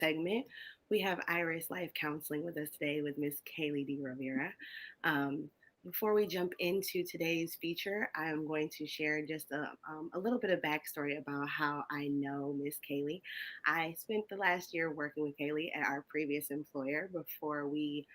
segment, we have Iris Life Counseling with us today with Miss Kayley DeRovira. Um, before we jump into today's feature, I am going to share just a little bit of backstory about how I know Miss Kayley. I spent the last year working with Kayley at our previous employer before we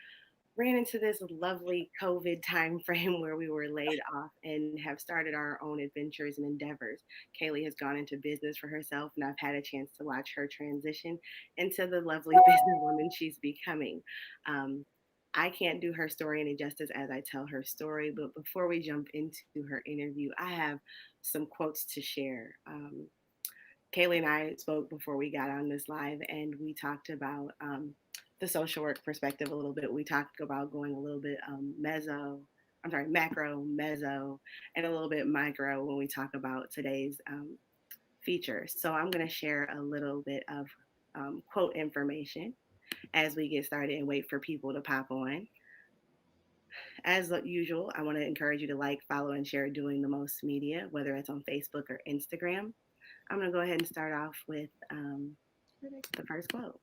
ran into this lovely COVID time frame where we were laid off and have started our own adventures and endeavors. Kaylee has gone into business for herself, and I've had a chance to watch her transition into the lovely businesswoman she's becoming. Um, I can't do her story any justice as I tell her story, but before we jump into her interview, I have some quotes to share. Kaylee and I spoke before we got on this live, and we talked about the social work perspective a little bit. We talked about going a little bit macro, meso, and a little bit micro when we talk about today's feature. So I'm going to share a little bit of quote information as we get started and wait for people to pop on. As usual, I want to encourage you to like, follow, and share Doing the Most Media, whether it's on Facebook or Instagram. I'm going to go ahead and start off with the first quote.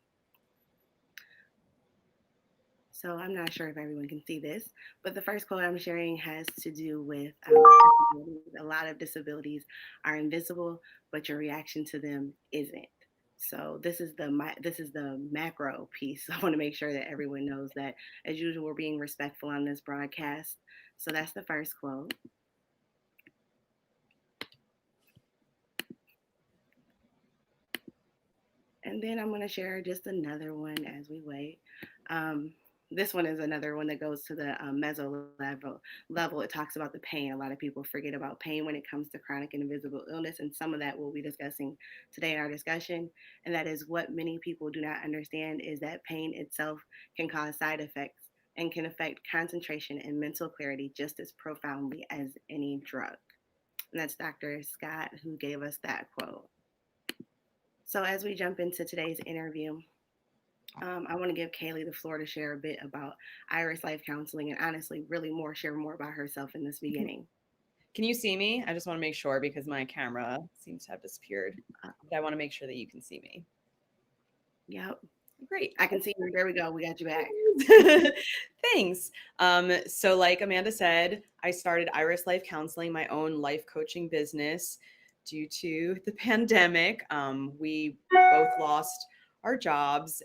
So I'm not sure if everyone can see this, but the first quote I'm sharing has to do with disabilities. A lot of disabilities are invisible, but your reaction to them isn't. So this is the macro piece. I want to make sure that everyone knows that, as usual, we're being respectful on this broadcast. So that's the first quote. And then I'm going to share just another one as we wait. This one is another one that goes to the meso level. It talks about the pain. A lot of people forget about pain when it comes to chronic and invisible illness, and some of that we'll be discussing today in our discussion. And that is what many people do not understand is that pain itself can cause side effects and can affect concentration and mental clarity just as profoundly as any drug. And that's Dr. Scott who gave us that quote. So as we jump into today's interview, I want to give Kaylee the floor to share a bit about Iris Life Counseling and honestly, really share more about herself in this beginning. Can you see me? I just want to make sure because my camera seems to have disappeared. But I want to make sure that you can see me. Yep. Great. I can see you. There we go. We got you back. Thanks. So like Amanda said, I started Iris Life Counseling, my own life coaching business due to the pandemic. We both lost our jobs,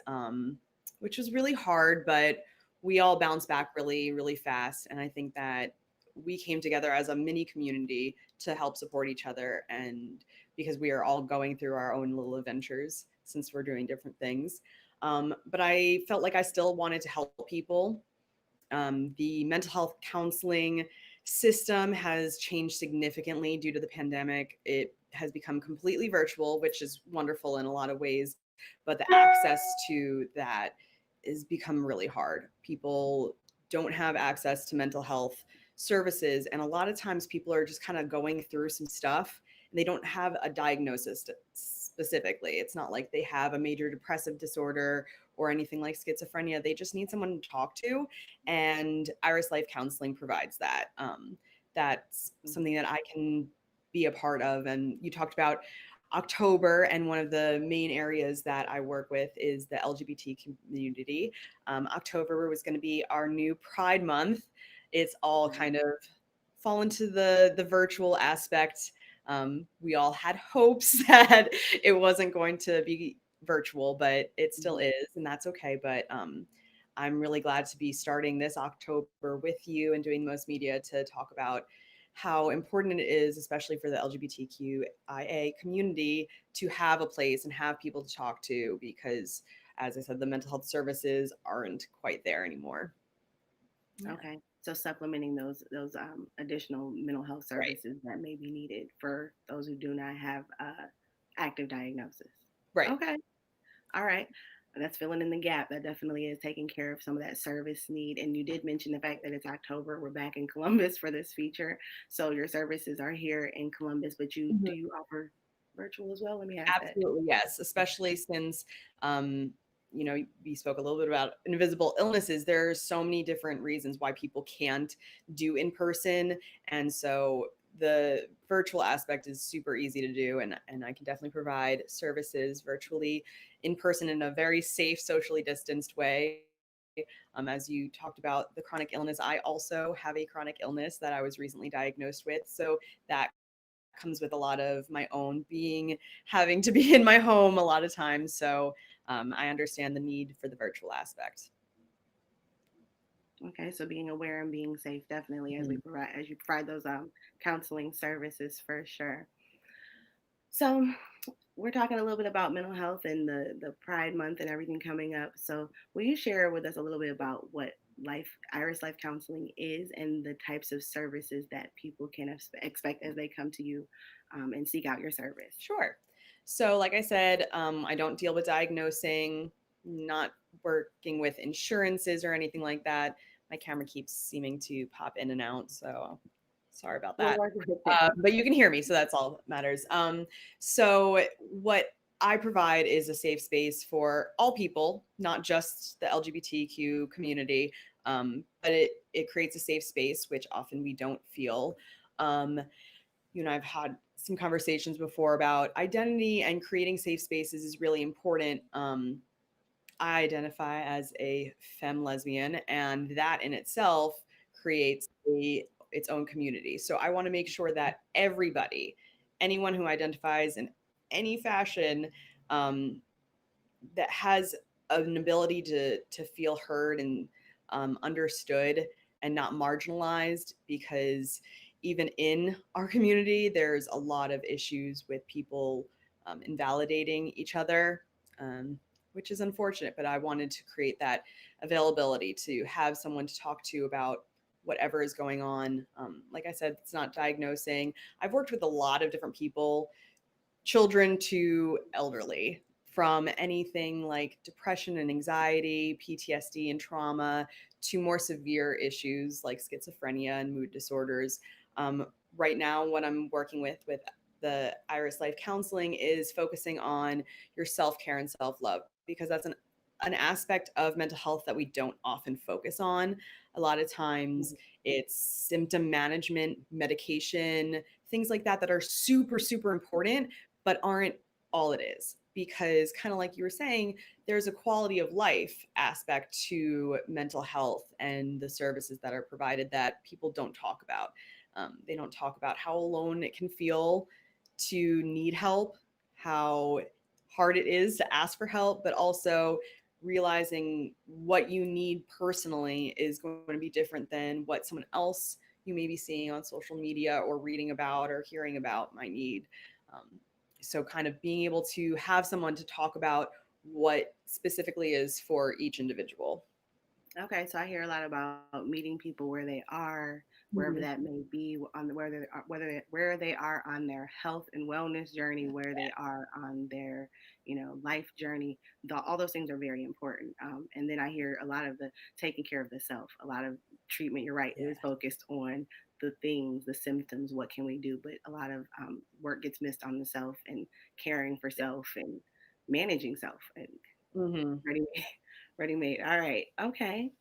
which was really hard, but we all bounced back really, really fast. And I think that we came together as a mini community to help support each other. And because we are all going through our own little adventures since we're doing different things. But I felt like I still wanted to help people. The mental health counseling system has changed significantly due to the pandemic. It has become completely virtual, which is wonderful in a lot of ways, but the access to that has become really hard. People don't have access to mental health services, and a lot of times people are just kind of going through some stuff and they don't have a diagnosis specifically. It's not like they have a major depressive disorder or anything like schizophrenia. They just need someone to talk to, and Iris Life Counseling provides that. That's something that I can be a part of. And you talked about October, and one of the main areas that I work with is the LGBT community. October was going to be our new Pride Month. It's all kind of fall into the virtual aspect. We all had hopes that it wasn't going to be virtual, but it still is, and that's okay. But I'm really glad to be starting this October with you and doing Most Media to talk about how important it is, especially for the LGBTQIA community, to have a place and have people to talk to, because, as I said, the mental health services aren't quite there anymore. Yeah. Okay. So supplementing those additional mental health services that may be needed for those who do not have active diagnosis. Right. Okay. All right. That's filling in the gap. That definitely is taking care of some of that service need. And you did mention the fact that it's October. We're back in Columbus for this feature. So your services are here in Columbus, but do you offer virtual as well? Let me ask that. Absolutely, yes. Especially since, we spoke a little bit about invisible illnesses. There are so many different reasons why people can't do in person. And so the virtual aspect is super easy to do, and I can definitely provide services virtually, in person, in a very safe, socially distanced way. As you talked about the chronic illness, I also have a chronic illness that I was recently diagnosed with. So that comes with a lot of my own being, having to be in my home a lot of times. So I understand the need for the virtual aspect. Okay, so being aware and being safe definitely as Mhm. you provide those counseling services for sure. So we're talking a little bit about mental health and the Pride Month and everything coming up. So will you share with us a little bit about what Iris Life Counseling is and the types of services that people can expect as they come to you and seek out your service? Sure. So, like I said, I don't deal with diagnosing, not working with insurances or anything like that. My camera keeps seeming to pop in and out, so sorry about We'll that. work with it. But you can hear me, so that's all that matters. So, what I provide is a safe space for all people, not just the LGBTQ community, but it creates a safe space, which often we don't feel. Um, I've had some conversations before about identity, and creating safe spaces is really important. I identify as a femme lesbian, and that in itself creates its own community. So I want to make sure that everybody, anyone who identifies in any fashion, um, that has an ability to feel heard and understood and not marginalized, because even in our community there's a lot of issues with people invalidating each other, which is unfortunate, but I wanted to create that availability to have someone to talk to about whatever is going on. Like I said, it's not diagnosing. I've worked with a lot of different people, children to elderly, from anything like depression and anxiety, PTSD and trauma, to more severe issues like schizophrenia and mood disorders. Um, right now, what I'm working with the Iris Life Counseling is focusing on your self care and self love, because that's an aspect of mental health that we don't often focus on. A lot of times it's symptom management, medication, things like that are super, super important, but aren't all it is. Because, kind of like you were saying, there's a quality of life aspect to mental health and the services that are provided that people don't talk about. They don't talk about how alone it can feel to need help, how hard it is to ask for help, but also realizing what you need personally is going to be different than what someone else you may be seeing on social media or reading about or hearing about might need. Um, so, kind of being able to have someone to talk about what specifically is for each individual. Okay, so I hear a lot about meeting people where they are, wherever Mhm. that may be, on the, where they are, where they are on their health and wellness journey, where they are on their, life journey. All those things are very important. And then I hear a lot of the taking care of the self. A lot of treatment, you're right, Yeah. is focused on the things, the symptoms. What can we do? But a lot of work gets missed on the self and caring for self and managing self and Hmm. ready ready made. All right. Okay.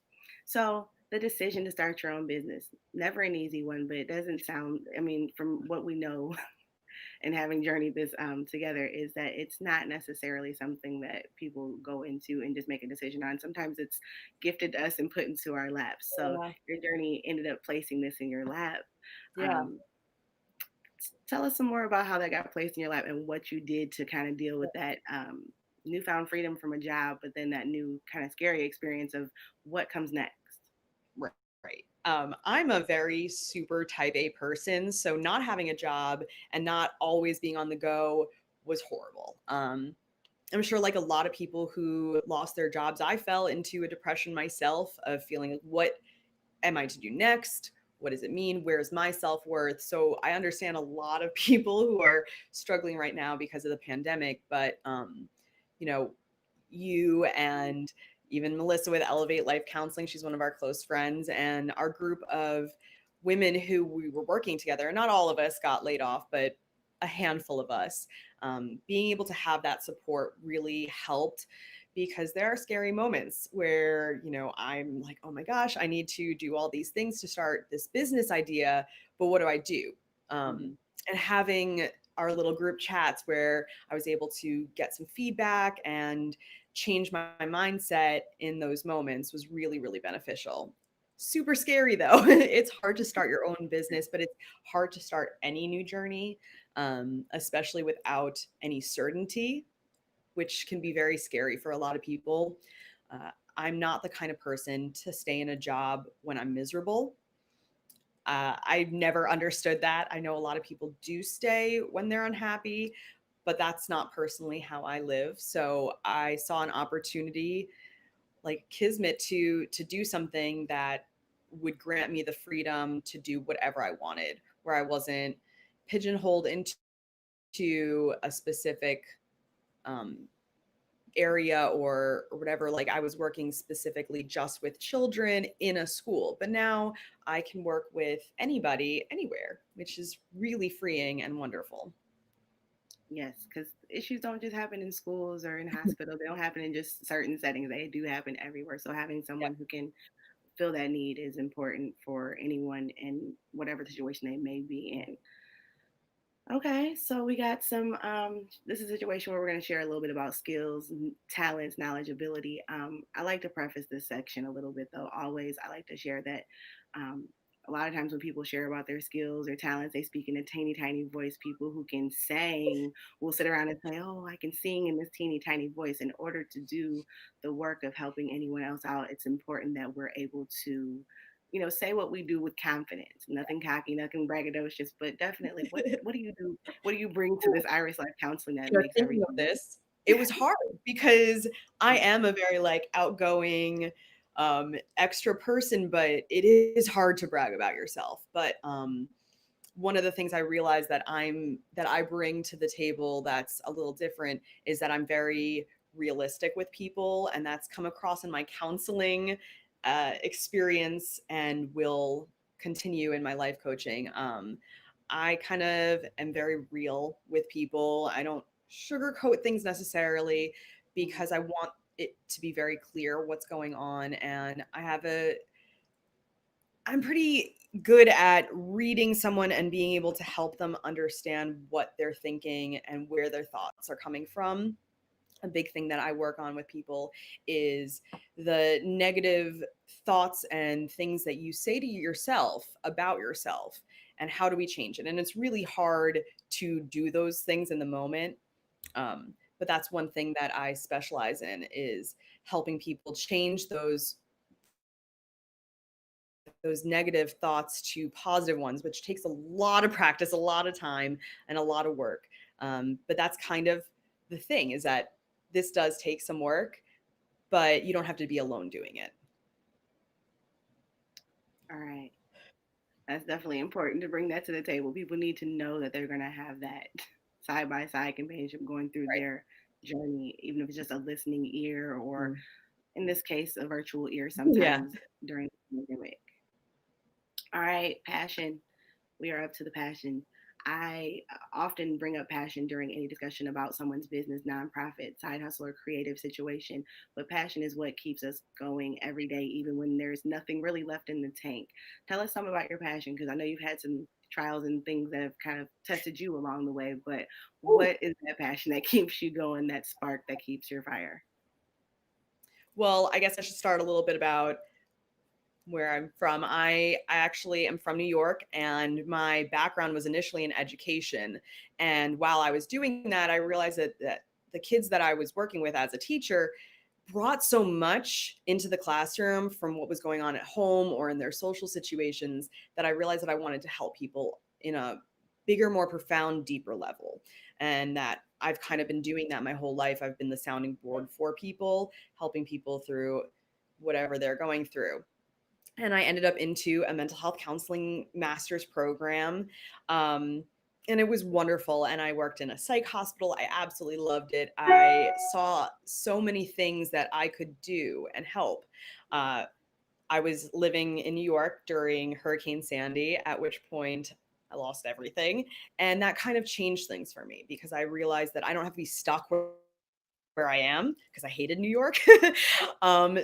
So the decision to start your own business, never an easy one, but it doesn't sound, I mean, from what we know and having journeyed this together, is that it's not necessarily something that people go into and just make a decision on. Sometimes it's gifted to us and put into our laps. So Yeah. your journey ended up placing this in your lap. Yeah. Um, Tell us some more about how that got placed in your lap and what you did to kind of deal with that newfound freedom from a job, but then that new kind of scary experience of what comes next. Right. Right. I'm a very super type A person, so not having a job and not always being on the go was horrible. I'm sure, like a lot of people who lost their jobs, I fell into a depression myself of feeling like, what am I to do next? What does it mean? Where's my self worth? So I understand a lot of people who are struggling right now because of the pandemic, but you know, you and even Melissa with Elevate Life Counseling, she's one of our close friends, and our group of women who we were working together. And not all of us got laid off, but a handful of us. Being able to have that support really helped, because there are scary moments where, I'm like, oh my gosh, I need to do all these things to start this business idea, but what do I do? um, Mhm. and having our little group chats where I was able to get some feedback and change my mindset in those moments was really, really beneficial. Super scary though. It's hard to start your own business, but it's hard to start any new journey, especially without any certainty, which can be very scary for a lot of people. Uh, I'm not the kind of person to stay in a job when I'm miserable. I've never understood that. I know a lot of people do stay when they're unhappy, but that's not personally how I live. So I saw an opportunity, like kismet, to do something that would grant me the freedom to do whatever I wanted, where I wasn't pigeonholed into a specific um, area or whatever. Like I was working specifically just with children in a school, but now I can work with anybody anywhere, which is really freeing and wonderful. Yes, because issues don't just happen in schools or in hospitals. They don't happen in just certain settings. They do happen everywhere. So having Yeah. someone who can fill that need is important for anyone in whatever situation they may be in. Okay, so we got some. This is a situation where we're going to share a little bit about skills, talents, knowledge, ability. I like to preface this section a little bit, though. Always, I like to share that. Um, a lot of times when people share about their skills or talents, they speak in a teeny tiny voice. People who can sing will sit around and say, "Oh, I can sing in this teeny tiny voice." In order to do the work of helping anyone else out, it's important that we're able to say what we do with confidence. Nothing cocky, nothing braggadocious, but definitely what do you do? What do you bring to this Iris Life counseling that You know, makes thinking of everything? this, it was hard because I am a very like outgoing, extra person, but it is hard to brag about yourself. But one of the things I realized that I bring to the table that's a little different is that I'm very realistic with people, and that's come across in my counseling experience and will continue in my life coaching. I kind of am very real with people. I don't sugarcoat things necessarily Mhm. because I want it to be very clear what's going on, and I'm pretty good at reading someone and being able to help them understand what they're thinking and where their thoughts are coming from. A big thing that I work on with people is the negative thoughts and things that you say to yourself about yourself and how do we change it. And it's really hard to do those things in the moment. But that's one thing that I specialize in is helping people change those negative thoughts to positive ones, which takes a lot of practice, a lot of time, and a lot of work. But that's kind of the thing is that this does take some work, but you don't have to be alone doing it. All right. That's definitely important to bring that to the table. People need to know that they're going to have that side by side companionship going through Right. their journey, even if it's just a listening ear or, Mm. in this case, a virtual ear Yeah. sometimes during the pandemic. All right, passion. We are up to the passion. I often bring up passion during any discussion about someone's business, nonprofit, side hustle, or creative situation. But passion is what keeps us going every day, even when there's nothing really left in the tank. Tell us some about your passion, because I know you've had some trials and things that have kind of tested you along the way. But Ooh. what is that passion that keeps you going, that spark that keeps your fire? Well, I guess I should start a little bit about where I'm from. I actually am from New York, and my background was initially in education. And while I was doing that, I realized that the kids that I was working with as a teacher brought so much into the classroom from what was going on at home or in their social situations that I realized that I wanted to help people in a bigger, more profound, deeper level. And that I've kind of been doing that my whole life. I've been the sounding board for people, helping people through whatever they're going through. And I ended up into a mental health counseling master's program. And it was wonderful. And I worked in a psych hospital. I absolutely loved it. I saw so many things that I could do and help. Uh, I was living in New York during Hurricane Sandy, at which point I lost everything. And that kind of changed things for me because I realized that I don't have to be stuck where where I am because I hated New York.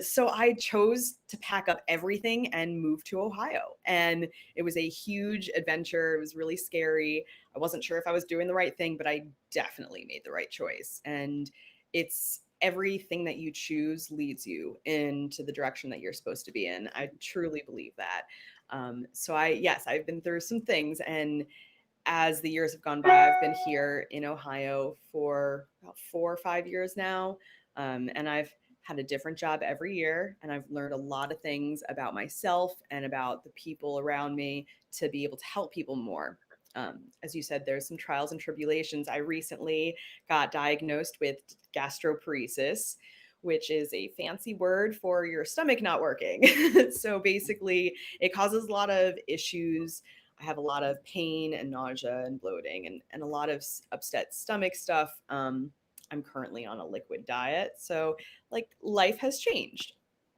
So I chose to pack up everything and move to Ohio. And it was a huge adventure. It was really scary. I wasn't sure if I was doing the right thing, but I definitely made the right choice. And it's everything that you choose leads you into the direction that you're supposed to be in. I truly believe that. Yes, I've been through some things, and as the years have gone by, I've been here in Ohio for about 4 or 5 years now. And I've had a different job every year. And I've learned a lot of things about myself and about the people around me to be able to help people more. As you said, there's some trials and tribulations. I recently got diagnosed with gastroparesis, which is a fancy word for your stomach not working. So basically, it causes a lot of issues. I have a lot of pain and nausea and bloating and a lot of upset stomach stuff. I'm currently on a liquid diet. So, like, life has changed.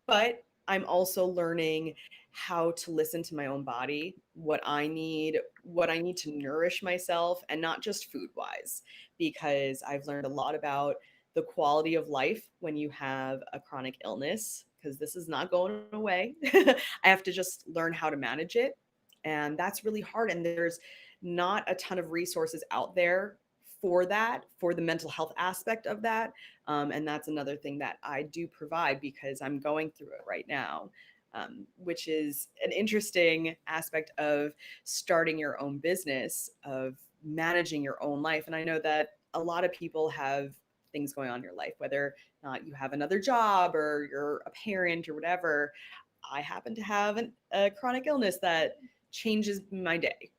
But I'm also learning how to listen to my own body, what I need to nourish myself, and not just food wise, because I've learned a lot about the quality of life when you have a chronic illness, because this is not going away. I have to just learn how to manage it, and that's really hard. And there's not a ton of resources out there for that, for the mental health aspect of that. And that's another thing that I do provide because I'm going through it right now. Which is an interesting aspect of starting your own business, of managing your own life. And I know that a lot of people have things going on in your life, whether or not you have another job or you're a parent or whatever. I happen to have a chronic illness that changes my day.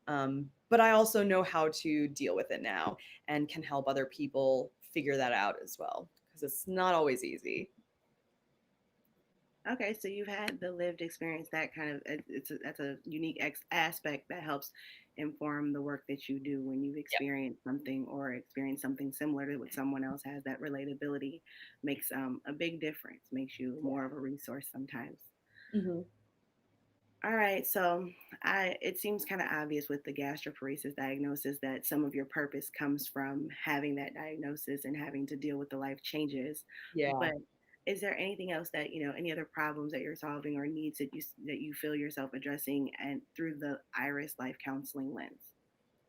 But I also know how to deal with it now and can help other people figure that out as well because it's not always easy. Okay, so you've had the lived experience that kind of that's a unique aspect that helps inform the work that you do when you've Yep. experienced something or experienced something similar to what someone else has. That relatability makes a big difference, makes you more of a resource sometimes. Hmm. All right, so I it seems kind of obvious with the gastroparesis diagnosis that some of your purpose comes from having that diagnosis and having to deal with the life changes. Yeah. But is there anything else that, any other problems that you're solving or needs that you feel yourself addressing and through the Iris Life Counseling lens?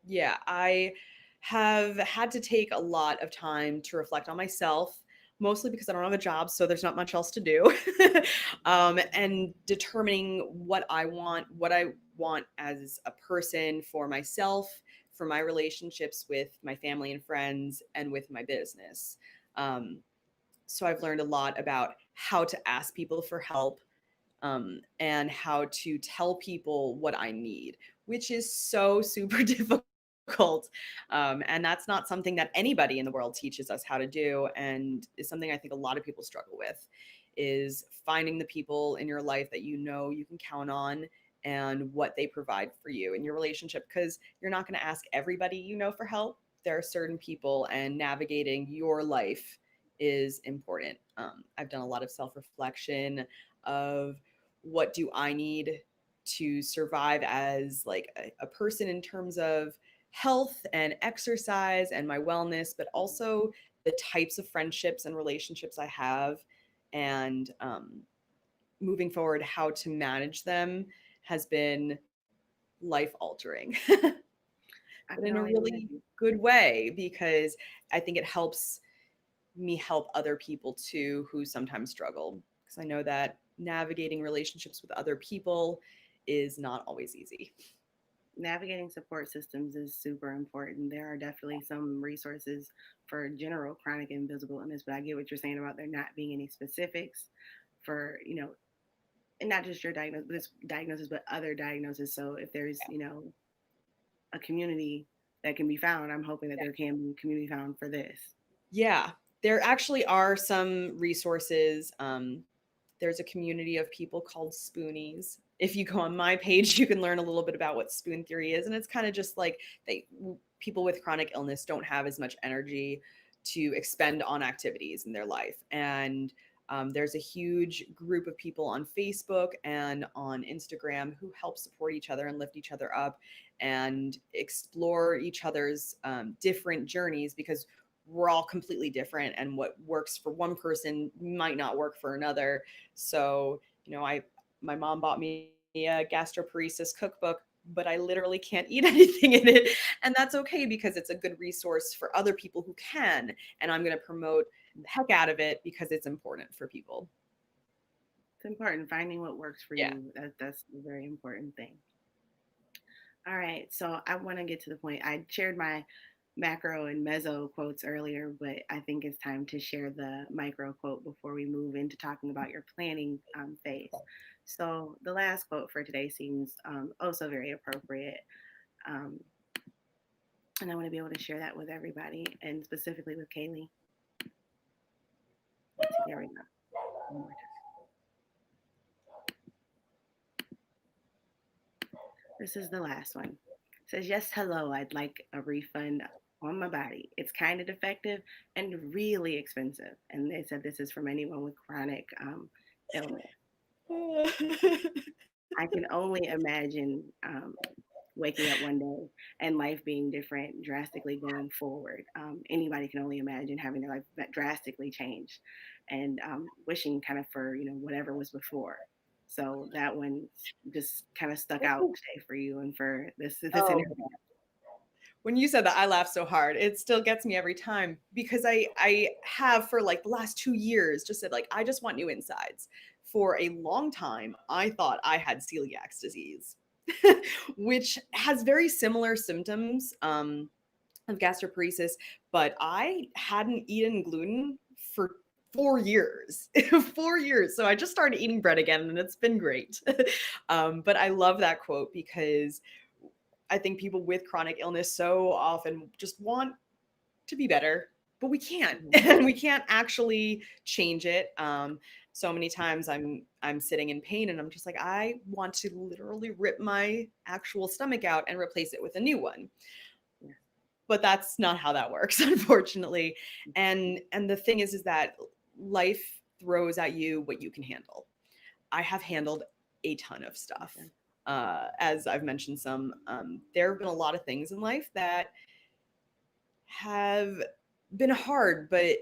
Yeah, I have had to take a lot of time to reflect on myself, mostly because I don't have a job, so there's not much else to do. And determining what I want as a person for myself, for my relationships with my family and friends, and with my business. Um, so I've learned a lot about how to ask people for help, and how to tell people what I need, which is so super difficult. And that's not something that anybody in the world teaches us how to do, and is something I think a lot of people struggle with, is finding the people in your life that you know you can count on and what they provide for you in your relationship, because you're not going to ask everybody you know for help. There are certain people, and navigating your life is important. I've done a lot of self reflection of what do I need to survive as like a person in terms of health and exercise and my wellness, but also the types of friendships and relationships I have, and moving forward, how to manage them has been life altering, I but can in a only really imagine. good way, because I think it helps me help other people too who sometimes struggle, because I know that navigating relationships with other people is not always easy. Navigating support systems is super important. There are definitely some resources for general chronic invisible illness, but I get what you're saying about there not being any specifics for, and not just your diagnosis, but other diagnoses. So if there's, a community that can be found, I'm hoping that there can be a community found for this. Yeah, there actually are some resources. There's a community of people called Spoonies. If you go on my page, you can learn a little bit about what spoon theory is, and it's kind of just like they people with chronic illness don't have as much energy to expend on activities in their life, and there's a huge group of people on Facebook and on Instagram who help support each other and lift each other up and explore each other's different journeys, because we're all completely different, and what works for one person might not work for another. So, my mom bought me a gastroparesis cookbook, but I literally can't eat anything in it. And that's okay, because it's a good resource for other people who can. And I'm going to promote the heck out of it because it's important for people. It's important finding what works for Yeah. you. That's a very important thing. All right, so I want to get to the point. I shared my macro and meso quotes earlier, but I think it's time to share the micro quote before we move into talking about your planning phase. So the last quote for today seems also very appropriate. Um, and I want to be able to share that with everybody, and specifically with Kayley. Let's see, there we go. One more time. This is the last one. It says, yes, hello, I'd like a refund on my body. It's kind of defective and really expensive. And they said this is from anyone with chronic illness. I can only imagine waking up one day and life being different, drastically going forward. Anybody can only imagine having their life that drastically change, and wishing kind of for whatever was before. So that one just kind of stuck out today for you and for this Oh, interview. when you said that, I laughed so hard. It still gets me every time, because I have for like the last 2 years just said, like, I just want new insides. For a long time, I thought I had celiac disease, which has very similar symptoms of gastroparesis, but I hadn't eaten gluten for 4 years. 4 years. So I just started eating bread again, and it's been great. But I love that quote, because I think people with chronic illness so often just want to be better, but we can't, and we can't actually change it. So many times I'm sitting in pain, and I'm just like, I want to literally rip my actual stomach out and replace it with a new one. But that's not how that works, unfortunately. And the thing is that life throws at you what you can handle. I have handled a ton of stuff. Okay. As I've mentioned there have been a lot of things in life that have been hard, but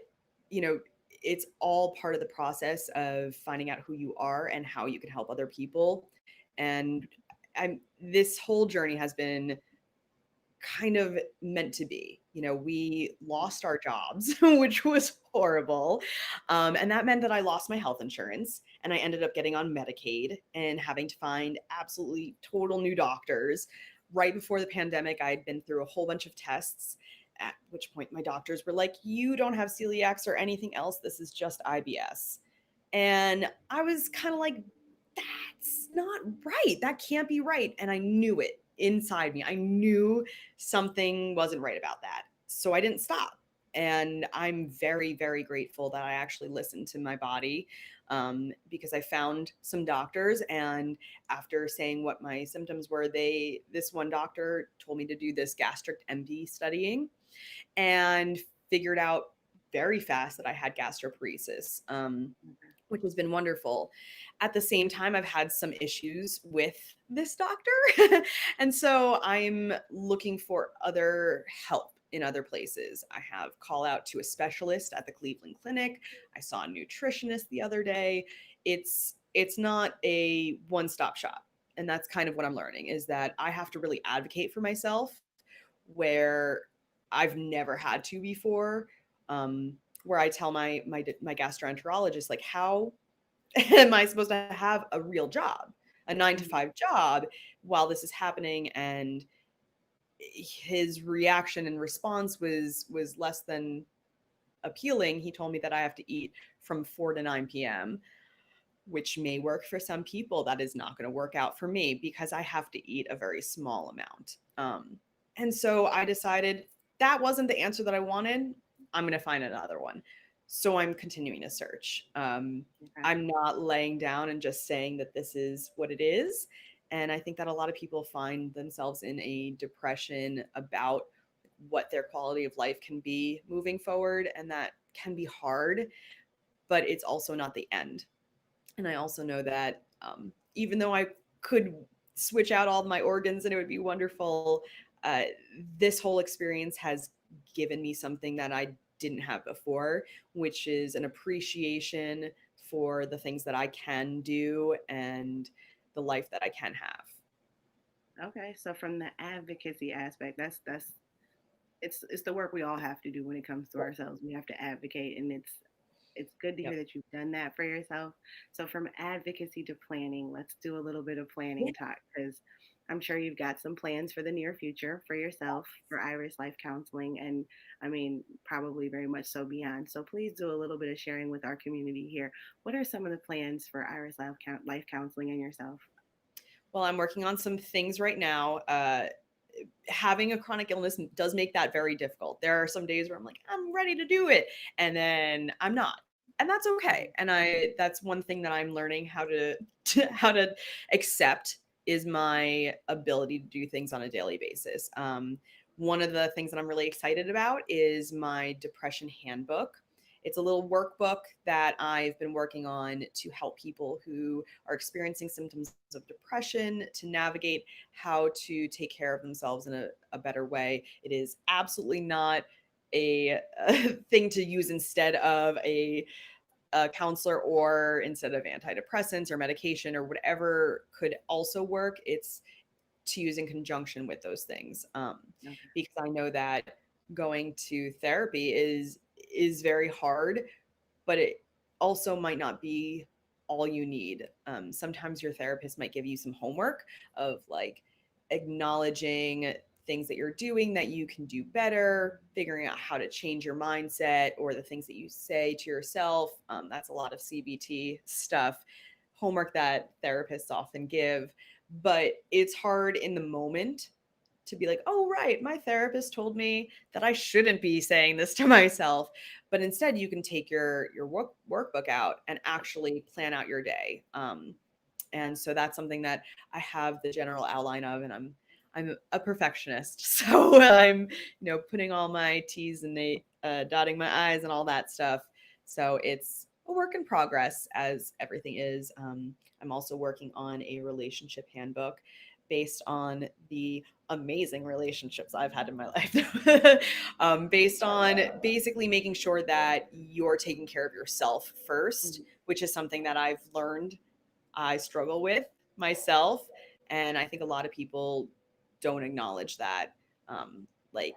it's all part of the process of finding out who you are and how you can help other people. And this whole journey has been kind of meant to be. We lost our jobs, which was horrible. And that meant that I lost my health insurance, and I ended up getting on Medicaid and having to find absolutely total new doctors. Right before the pandemic, I'd been through a whole bunch of tests, at which point my doctors were like, you don't have celiacs or anything else. This is just IBS. And I was kind of like, that's not right. That can't be right. And I knew it inside me. I knew something wasn't right about that. So I didn't stop. And I'm very, very grateful that I actually listened to my body, because I found some doctors. And after saying what my symptoms were, this one doctor told me to do this gastric empty studying, and figured out very fast that I had gastroparesis. Which has been wonderful. At the same time, I've had some issues with this doctor. And so I'm looking for other help in other places. I have call out to a specialist at the Cleveland Clinic. I saw a nutritionist the other day. It's not a one-stop shop. And that's kind of what I'm learning, is that I have to really advocate for myself, where I've never had to before. Where I tell my gastroenterologist, like, how am I supposed to have a real job, a 9 to 5 job, while this is happening? And his reaction and response was less than appealing. He told me that I have to eat from 4 to 9 p.m., which may work for some people. That is not going to work out for me, because I have to eat a very small amount. And so I decided that wasn't the answer that I wanted. I'm going to find another one. So I'm continuing to search. Okay. I'm not laying down and just saying that this is what it is. And I think that a lot of people find themselves in a depression about what their quality of life can be moving forward. And that can be hard, but it's also not the end. And I also know that even though I could switch out all of my organs and it would be wonderful, uh, this whole experience has given me something that I didn't have before, which is an appreciation for the things that I can do and the life that I can have. Okay, so from the advocacy aspect, that's it's the work we all have to do when it comes to ourselves. We have to advocate, and it's good to hear Yep. that you've done that for yourself. So from advocacy to planning, let's do a little bit of Yeah. planning talk because I'm sure you've got some plans for the near future for yourself, for Iris Life Counseling, and I mean, probably very much so beyond. So please do a little bit of sharing with our community here. What are some of the plans for Iris Life Counseling and yourself? Well, I'm working on some things right now. Having a chronic illness does make that very difficult. There are some days where I'm like, I'm ready to do it, and then I'm not. And that's okay. And that's one thing that I'm learning how how to accept is my ability to do things on a daily basis. One of the things that I'm really excited about is my depression handbook. It's a little workbook that I've been working on to help people who are experiencing symptoms of depression to navigate how to take care of themselves in a better way. It is absolutely not a thing to use instead of a counselor or instead of antidepressants or medication or whatever could also work. It's to use in conjunction with those things, Okay. because I know that going to therapy is very hard, but it also might not be all you need. Sometimes your therapist might give you some homework of like acknowledging things that you're doing that you can do better, figuring out how to change your mindset or the things that you say to yourself. That's a lot of CBT stuff, homework that therapists often give, but it's hard in the moment to be like, oh, right, my therapist told me that I shouldn't be saying this to myself. But instead, you can take your workbook out and actually plan out your day. And so that's something that I have the general outline of, and I'm a perfectionist, so I'm putting all my T's and dotting my I's and all that stuff. So it's a work in progress, as everything is. I'm also working on a relationship handbook based on the amazing relationships I've had in my life, based on basically making sure that you're taking care of yourself first, Mhm. which is something that I've learned I struggle with myself. And I think a lot of people don't acknowledge that, like,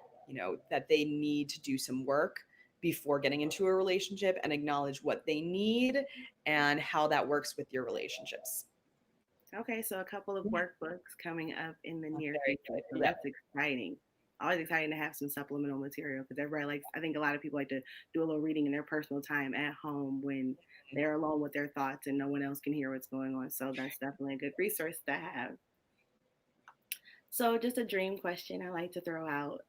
that they need to do some work before getting into a relationship and acknowledge what they need and how that works with your relationships. Okay, so a couple of Yeah, workbooks coming up in the that's near very future. good. So Yeah. that's exciting. Always exciting to have some supplemental material because everybody likes, I think a lot of people like to do a little reading in their personal time at home when they're alone with their thoughts and no one else can hear what's going on. So that's definitely a good resource to have. So, just a dream question I like to throw out.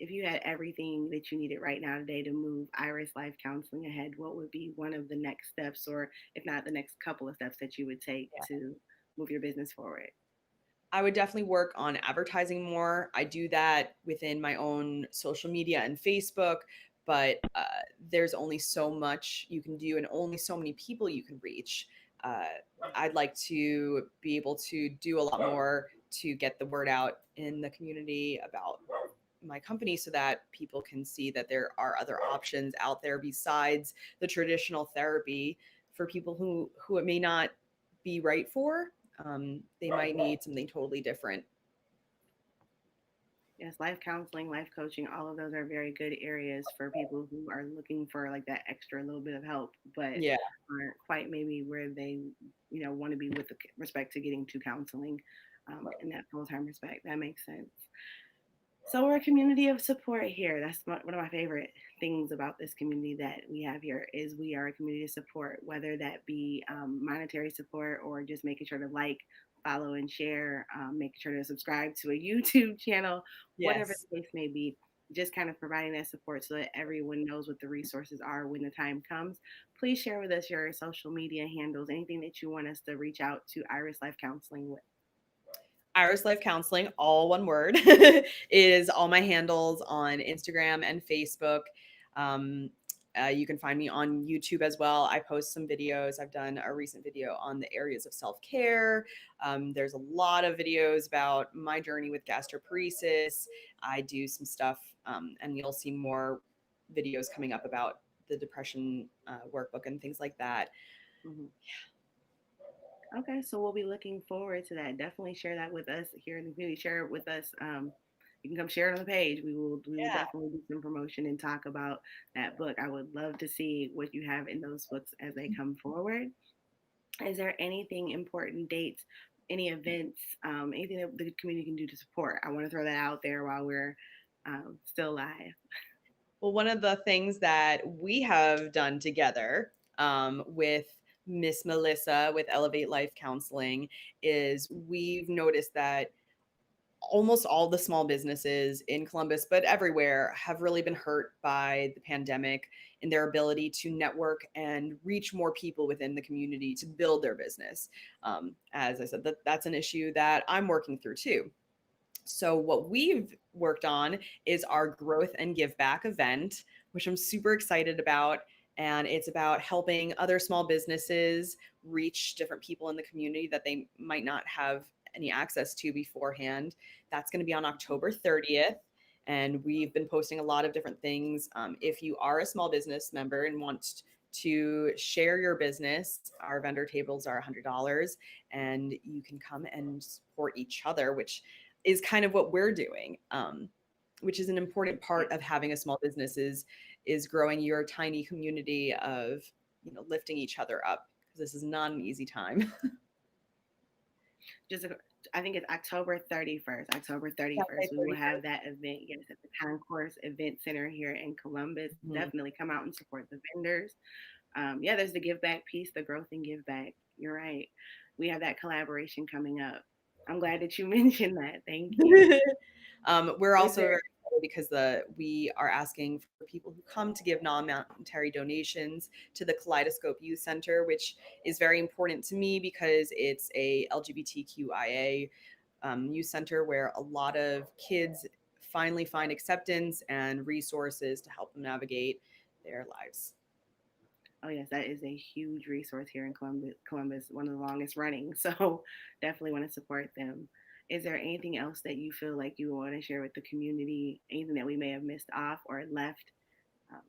If you had everything that you needed right now today to move Iris Life Counseling ahead, what would be one of the next steps, or if not the next couple of steps that you would take to move your business forward? I would definitely work on advertising more. I do that within my own social media and Facebook, but there's only so much you can do and only so many people you can reach. Uh, I'd like to be able to do a lot more to get the word out in the community about my company so that people can see that there are other options out there besides the traditional therapy for people who it may not be right for. They might need something totally different. Yes, life counseling, life coaching, all of those are very good areas for people who are looking for like that extra little bit of help, but Yeah. aren't quite maybe where they, want to be with the respect to getting to counseling in that full time respect. That makes sense. So we're a community of support here. That's one of my favorite things about this community that we have here is we are a community of support, whether that be monetary support or just making sure to like, follow, and share, making sure to subscribe to a YouTube channel, whatever Yes. the case may be. Just kind of providing that support so that everyone knows what the resources are when the time comes. Please share with us your social media handles, anything that you want us to reach out to Iris Life Counseling with. Iris Life Counseling, all one word, is all my handles on Instagram and Facebook. Um, you can find me on YouTube as well. I post some videos. I've done a recent video on the areas of self care. There's a lot of videos about my journey with gastroparesis. I do some stuff, and you'll see more videos coming up about the depression workbook and things like that. Mhm. Okay, so we'll be looking forward to that. Definitely share that with us here in the community. Share it with us. You can come share it on the page. We will Yeah. definitely do some promotion and talk about that book. I would love to see what you have in those books as they come forward. Is there anything important dates, any events, anything that the community can do to support? I want to throw that out there while we're still live. Well, one of the things that we have done together with Miss Melissa with Elevate Life Counseling is we've noticed that almost all the small businesses in Columbus, but everywhere, have really been hurt by the pandemic in their ability to network and reach more people within the community to build their business. As I said, that's an issue that I'm working through too. So, what we've worked on is our Growth and Give Back event, which I'm super excited about. And it's about helping other small businesses reach different people in the community that they might not have any access to beforehand. That's going to be on October 30th. And we've been posting a lot of different things. If you are a small business member and want to share your business, our vendor tables are $100 and you can come and support each other, which is kind of what we're doing, which is an important part of having a small business is growing your tiny community of lifting each other up because this is not an easy time. Just I think it's October 31st. October Yeah, 31st, we will have 31st. that event. Yes, at the Concourse Event Center here in Columbus. Mhm. Definitely come out and support the vendors. Yeah, there's the give back piece, the growth and give back. You're right. We have that collaboration coming up. I'm glad that you mentioned that. Thank you. We're Is also there very excited because we are asking for people who come to give non-monetary donations to the Kaleidoscope Youth Center, which is very important to me because it's a LGBTQIA youth center where a lot of kids finally find acceptance and resources to help them navigate their lives. Oh yes, that is a huge resource here in Columbus. Columbus, one of the longest running. So definitely want to support them. Is there anything else that you feel like you want to share with the community? Anything that we may have missed off or left? Um,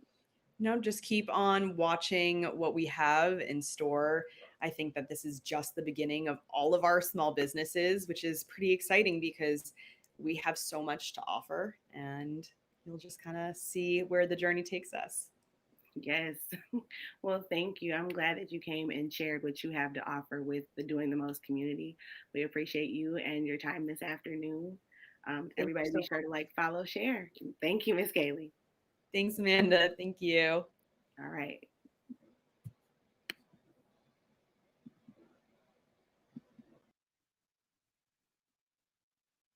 No, just keep on watching what we have in store. I think that this is just the beginning of all of our small businesses, which is pretty exciting because we have so much to offer and you'll just kind of see where the journey takes us. yes. Well, thank you. I'm glad that you came and shared what you have to offer with the Doing the Most community. We appreciate you and your time this afternoon. Thank you Everybody so be sure much. to like, follow, share. Thank you, Miss Kayley. Thanks, Amanda. Thank you. All right.